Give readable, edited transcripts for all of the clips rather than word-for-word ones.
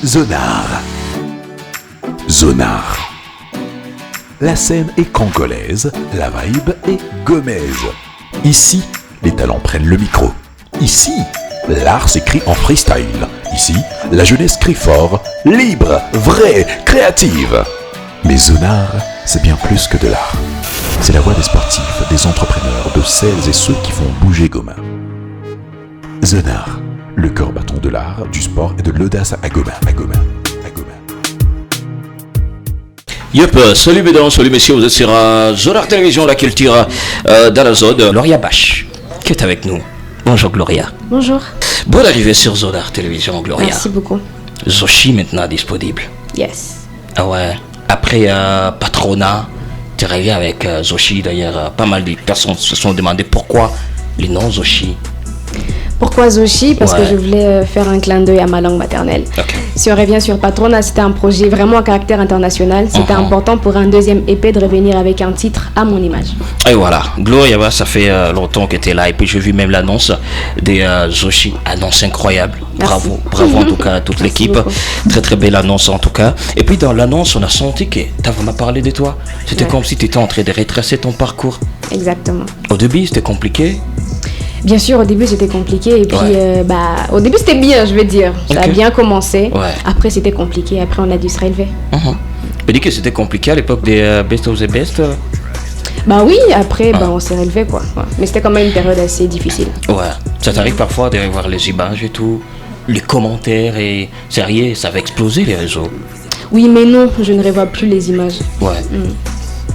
Zonar. Zonar. La scène est congolaise, la vibe est gomaise. Ici, les talents prennent le micro. Ici, l'art s'écrit en freestyle. Ici, la jeunesse crie fort, libre, vraie, créative. Mais Zonar, c'est bien plus que de l'art. C'est la voix des sportifs, des entrepreneurs, de celles et ceux qui font bouger Goma. Zonar, le corps battant de l'art, du sport et de l'audace à Goma. Yep, salut mesdames, salut messieurs, vous êtes sur Zonar Télévision, la culture dans la zone. Gloria Bach, qui est avec nous. Bonjour Gloria. Bonjour. Bonne arrivée sur Zonar Télévision, Gloria. Merci beaucoup. Zoshi maintenant disponible. Yes. Ah ouais, après Patrona, tu es arrivé avec Zoshi. D'ailleurs, pas mal de personnes se sont demandé pourquoi les noms Zoshi. Pourquoi Zoshi? Parce que Ouais. je voulais faire un clin d'œil à ma langue maternelle. Ok. Si on revient sur Patrona, c'était un projet vraiment à caractère international. C'était important pour un deuxième EP de revenir avec un titre à mon image. Et voilà, Gloria, bah, ça fait longtemps que tu es là. Et puis j'ai vu même l'annonce des Zoshi. Annonce incroyable. Merci. Bravo en tout cas à toute l'équipe. beaucoup. Très très belle annonce en tout cas. Et puis dans l'annonce, on a senti que tu as vraiment parlé de toi. C'était Ouais. comme si tu étais en train de retracer ton parcours. Exactement. Au début, c'était compliqué. Bien sûr, au début, c'était compliqué. Et puis, Ouais. au début, c'était bien, je veux dire. Ça a Ok. bien commencé. Ouais. Après, c'était compliqué. Après, on a dû se relever. Tu dis que c'était compliqué à l'époque des Best of the Best. Bah oui, après, on s'est relevé, quoi. Ouais. Mais c'était quand même une période assez difficile. Ouais. Ça t'arrive parfois de voir les images et tout, les commentaires et sérieux, ça va exploser les réseaux. Oui, mais non, je ne revois plus les images. Ouais.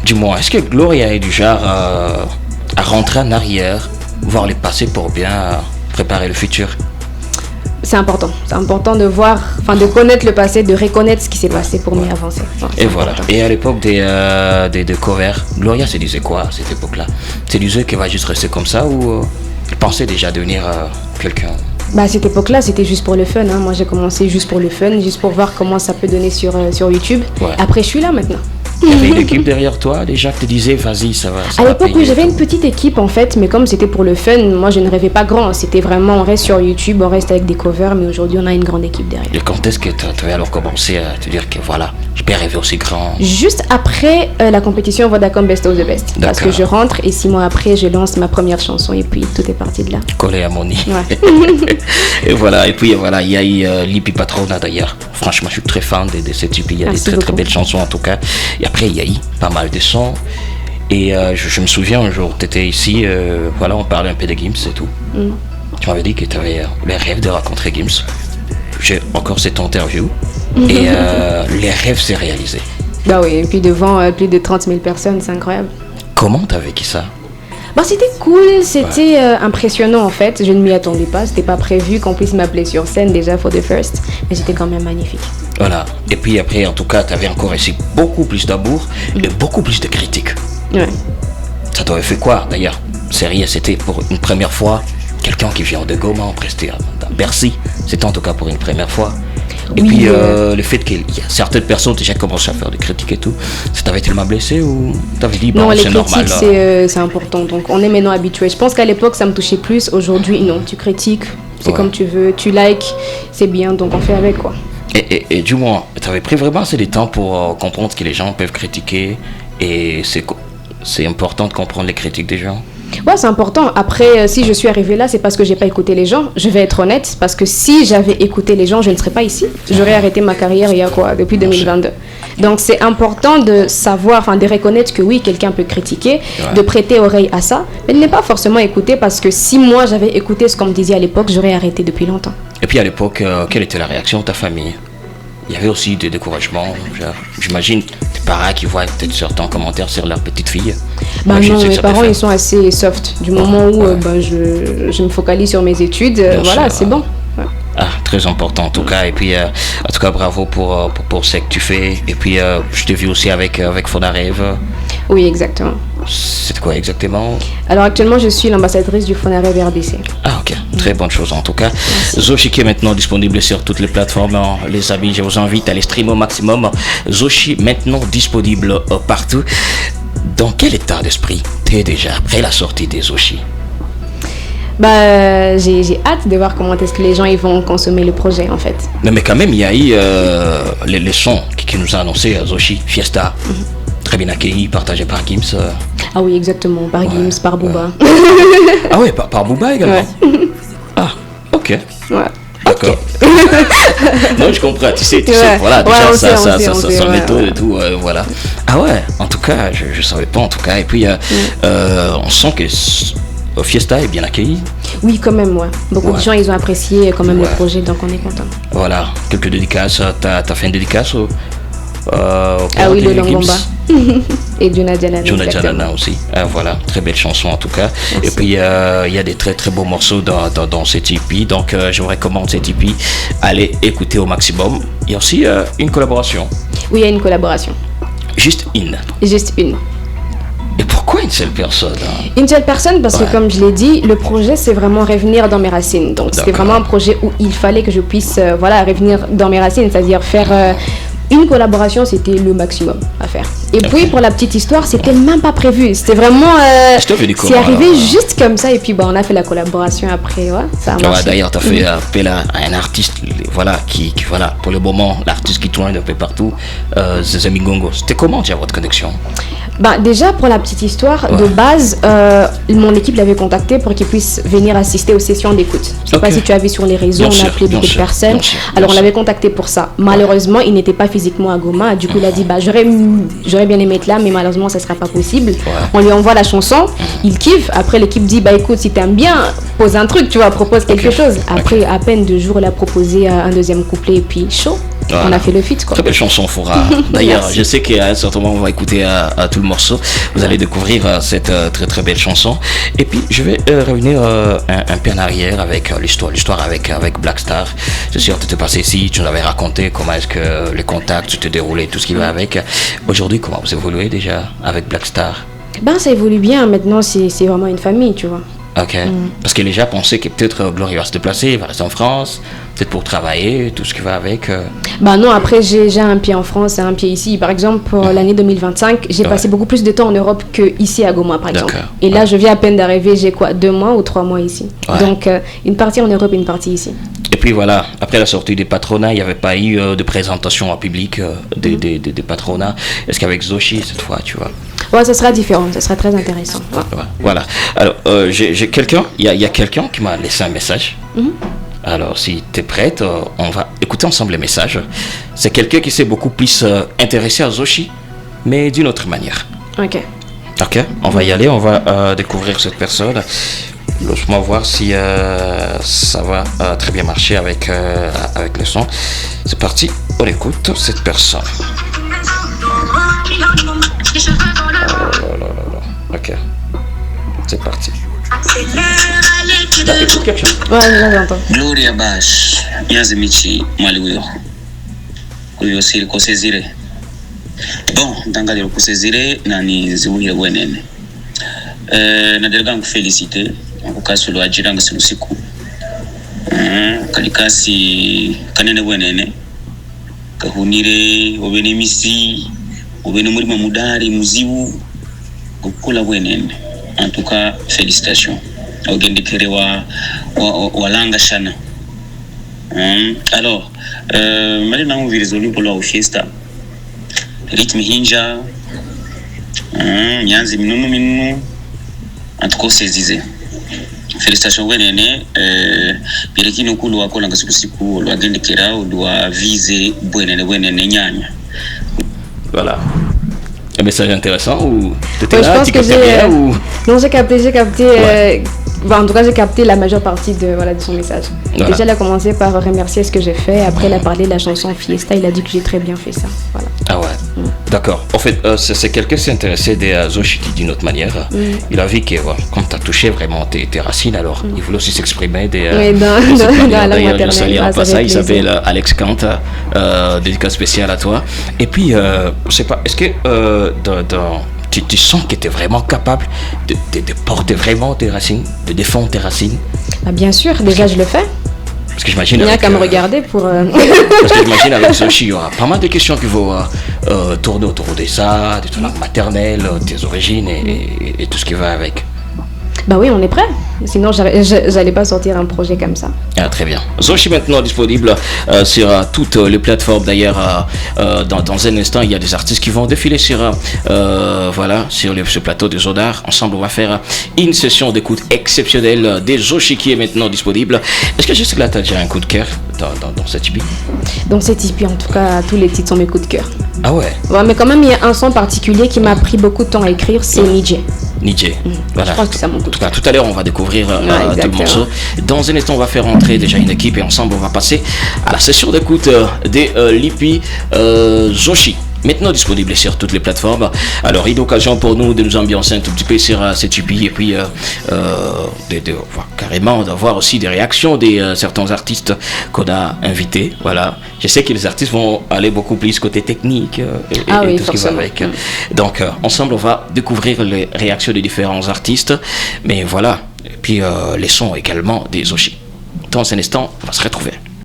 Dis-moi, est-ce que Gloria est du genre à rentrer en arrière, voir le passé pour bien préparer le futur? C'est important. C'est important de voir, enfin, de connaître le passé, de reconnaître ce qui s'est passé pour mieux avancer. Ouais, c'est Et voilà. important. Et à l'époque des covers, Gloria se disait quoi à cette époque-là? Se disait qu'elle va juste rester comme ça ou elle pensait déjà devenir quelqu'un? Bah, à cette époque-là, c'était juste pour le fun. Hein. Moi, j'ai commencé juste pour le fun, juste pour voir comment ça peut donner sur YouTube. Ouais. Après, je suis là maintenant. Il y avait une équipe derrière toi déjà qui te disait vas-y, ça va. Ça À va l'époque, payer oui, et j'avais tout. une petite équipe en fait, mais comme c'était pour le fun, moi je ne rêvais pas grand. C'était vraiment, on reste sur YouTube, on reste avec des covers, mais aujourd'hui on a une grande équipe derrière. Et quand est-ce que tu avais alors commencé à te dire que voilà, je peux rêver aussi grand? Juste après la compétition Vodacom Best of the Best. Parce que D'accord. je rentre et 6 mois après, je lance ma première chanson et puis tout est parti de là. Collé à mon nez. Ouais. Et voilà, et puis voilà, il y a eu Lippi Patrona d'ailleurs. Franchement, je suis très fan de cette type. Il y a Merci des très très beaucoup. belles chansons en tout cas. Et après, il y a eu pas mal de sons. Et je me souviens un jour, tu étais ici, voilà, on parlait un peu de Gims et tout. Tu m'avais dit que tu avais les rêves de rencontrer Gims. J'ai encore cette interview. Et les rêves s'est réalisé. Bah oui, et puis devant plus de 30 000 personnes, c'est incroyable. Comment tu as vécu ça? Bah, c'était cool, c'était impressionnant en fait. Je ne m'y attendais pas, c'était pas prévu qu'on puisse m'appeler sur scène déjà for the first. Mais c'était quand même magnifique. Voilà. Et puis après, en tout cas, tu avais encore ici beaucoup plus d'amour et beaucoup plus de critiques. Ouais. Ça t'aurait fait quoi d'ailleurs? Sérieux, c'était pour une première fois quelqu'un qui vient de Goma, presté dans Bercy. C'était en tout cas pour une première fois. Et Oui, puis le fait qu'il y a certaines personnes déjà commencé à faire des critiques et tout, ça t'avait tellement blessé ou t'avais dit bon Non, les c'est normal critiques, là. c'est important. Donc, on est maintenant habitué. Je pense qu'à l'époque, ça me touchait plus. Aujourd'hui, non. Tu critiques, c'est Ouais. comme tu veux. Tu likes, c'est bien. Donc, on fait avec, quoi. Et du moins, t'avais pris vraiment assez de temps pour comprendre que les gens peuvent critiquer et c'est important de comprendre les critiques des gens. Ouais, c'est important. Après, si je suis arrivée là, c'est parce que j'ai pas écouté les gens. Je vais être honnête. Parce que si j'avais écouté les gens, je ne serais pas ici. J'aurais arrêté ma carrière il y a quoi? Depuis 2022. Donc, c'est important de savoir, enfin, de reconnaître que oui, quelqu'un peut critiquer, Ouais. de prêter oreille à ça, mais de ne pas forcément écouter parce que si moi j'avais écouté ce qu'on me disait à l'époque, j'aurais arrêté depuis longtemps. Et puis à l'époque, quelle était la réaction de ta famille? Il y avait aussi des découragements, genre, j'imagine tes parents qui voient peut-être certains commentaires sur leur petite fille. Bah Imagine non, ce que mes ça peut parents faire. ils sont assez soft. Du moment où ouais. je me focalise sur mes études, Bien voilà, sûr, c'est bon. Ouais. Ah, très important en tout cas. Et puis, en tout cas, bravo pour ce que tu fais. Et puis, je te vis aussi avec Fonarève. Oui, exactement. C'est quoi exactement? Alors actuellement, je suis l'ambassadrice du Fonarève RDC. Ah, ok. Très bonne chose en tout cas. Zoshi qui est maintenant disponible sur toutes les plateformes. Les amis, je vous invite à les streamer au maximum. Zoshi maintenant disponible partout. Dans quel état d'esprit t'es déjà après la sortie des Zoshi? J'ai hâte de voir comment est-ce que les gens ils vont consommer le projet en fait. Mais quand même, il y a eu les sons qui nous a annoncé Zoshi, Fiesta. Très bien accueilli, partagé par Gims. Ah oui, exactement, par Gims, par Booba. Ah ouais, par Booba également. Ouais. Ah, ok. Ouais. D'accord. Non, je comprends, tu sais, voilà, déjà ça méthode et tout, voilà. Ah ouais, en tout cas, je savais pas en tout cas. Et puis, on sent que Fiesta est bien accueilli. Oui, quand même, ouais. Beaucoup de gens, ils ont apprécié quand même le projet, donc on est content. Voilà, quelques dédicaces. T'as fait une dédicace ah oui, le Longomba. Et Juna Jalana aussi. Voilà, très belle chanson en tout cas. Merci. Et puis il y a des très très beaux morceaux dans cette EP. Donc je vous recommande cette EP. Allez écouter au maximum. Il y a aussi une collaboration. Oui, il y a une collaboration. Juste une. Et pourquoi une seule personne Une seule personne parce que comme je l'ai dit, le projet c'est vraiment revenir dans mes racines. Donc c'était vraiment un projet où il fallait que je puisse revenir dans mes racines, c'est-à-dire faire une collaboration, c'était le maximum à faire. Et puis pour la petite histoire, c'était même pas prévu. C'était vraiment c'est arrivé juste comme ça et puis on a fait la collaboration après, ça a marché. D'ailleurs, tu as fait appel à un artiste qui pour le moment, l'artiste qui tourne un peu partout, Zezemi Gongo. C'était comment déjà votre connexion? Déjà pour la petite histoire, de base, mon équipe l'avait contacté pour qu'il puisse venir assister aux sessions d'écoute. Je sais pas si tu as vu sur les réseaux, on a appelé beaucoup de personnes. Alors on l'avait contacté pour ça. Malheureusement, il n'était pas physiquement à Goma. Du coup, il a dit j'aurais bien aimé être là, mais malheureusement, ça sera pas possible. On lui envoie la chanson, il kiffe. Après, l'équipe dit écoute, si t'aimes bien, pose un truc, propose quelque chose. Après, à peine 2 jours, il a proposé un deuxième couplet et puis chaud. On a fait le feat, quoi. Très belle chanson, Foura. D'ailleurs, je sais qu'à un certain moment, on va écouter à tout le morceau. Vous allez découvrir cette très très belle chanson. Et puis, je vais revenir un peu en arrière avec l'histoire avec Black Star. Je suis sûr que tu t'es passé ici, tu nous avais raconté comment est-ce que les contacts se déroulaient, tout ce qui va avec. Aujourd'hui, comment vous évoluez déjà avec Black Star? Ça évolue bien. Maintenant, c'est vraiment une famille, tu vois. Ok. Parce que les gens pensaient que peut-être Glory va se déplacer, il va rester en France, peut-être pour travailler, tout ce qui va avec. Non, après j'ai un pied en France et un pied ici. Par exemple, pour l'année 2025, j'ai passé beaucoup plus de temps en Europe qu'ici à Goma, par exemple. Et là, je viens à peine d'arriver, j'ai 2 mois ou 3 mois ici. Donc, une partie en Europe et une partie ici. Et puis voilà, après la sortie des patronats, il n'y avait pas eu de présentation en public des patronats. Est-ce qu'avec Zoshi, cette fois, tu vois? Ça sera différent, ça sera très intéressant. Voilà. Alors, j'ai quelqu'un, il y a quelqu'un qui m'a laissé un message. Alors, si tu es prête, on va écouter ensemble les messages. C'est quelqu'un qui s'est beaucoup plus intéressé à Zoshi, mais d'une autre manière. Ok, on va y aller, on va découvrir cette personne. Laisse-moi voir si ça va très bien marcher avec le son. C'est parti, on écoute cette personne. Ok, c'est parti. Écoute quelque chose. j'entends. Gloria Bash, Yazimichi, Maliwiro. Kuyosiri Kosezire. Bon, Dangaliro Kosezire, Nani Ziwuhire Wenene. Nadelga féliciter. En tout cas, sur le Adjirang Sinusiku. Kalikasi Kanene Wenene. Kahunire, Obenemisi, Obenemurima Mudari, Muziwu, Gukula Wenene. En tout cas, félicitations. Ogendikere walanga shana. Alors, malina muvirizo pour la fiesta. Rythme hinja. Nyanzi minunu. En tout cas, c'est zizé. Félicitations wenene. Birekino kulu wakola ngasukusiku lwagendikera doit viser wenene nyanya. Voilà. Un message intéressant ou t'étais là, tu captais bien ou... Non, j'ai capté en tout cas j'ai capté la majeure partie de son message. Déjà il a commencé par remercier ce que j'ai fait, après il a parlé de la chanson Fiesta, il a dit que j'ai très bien fait ça. Voilà. Ah ouais. D'accord. En fait, c'est quelqu'un qui s'est intéressé à Zoshi d'une autre manière. Il a vu que comme tu as touché vraiment tes racines, alors il voulait aussi s'exprimer dans la maternelle. Il s'appelle Alex Kant, dédicace spéciale à toi. Et puis, je sais pas, est-ce que tu sens que tu es vraiment capable de porter vraiment tes racines, de défendre tes racines? Bien sûr, déjà je le fais. Parce que j'imagine. Il n'y a qu'à me regarder pour. Parce que j'imagine avec Zoshi, il y aura pas mal de questions qui vont tourner autour de ça, de ton langue maternelle, tes origines et tout ce qui va avec. Oui, on est prêt. Sinon, j'allais pas sortir un projet comme ça. Ah, très bien. Zoshi maintenant disponible sur toutes les plateformes. D'ailleurs, dans un instant, il y a des artistes qui vont défiler sur ce plateau de Zodar. Ensemble, on va faire une session d'écoute exceptionnelle des Zoshi qui est maintenant disponible. Est-ce que jusque là, tu as déjà un coup de cœur dans cette EP? Dans cette EP, en tout cas, tous les titres sont mes coups de cœur. Ah ouais? Ouais, mais quand même, il y a un son particulier qui m'a pris beaucoup de temps à écrire, c'est Nijé. Voilà. Je crois que c'est mon coup de cœur. Tout à l'heure, on va découvrir tout le morceau. Dans un instant, on va faire entrer déjà une équipe et ensemble, on va passer à la session d'écoute des l'EP Zoshi. Maintenant disponible sur toutes les plateformes. Alors, une occasion pour nous de nous ambiancer un tout petit peu sur cette EP et puis carrément d'avoir aussi des réactions des certains artistes qu'on a invités. Voilà. Je sais que les artistes vont aller beaucoup plus côté technique et tout ce qui va avec. Donc, ensemble, on va découvrir les réactions des différents artistes. Mais voilà. Et puis, les sons également des Zoshi. Dans un instant, on va se retrouver.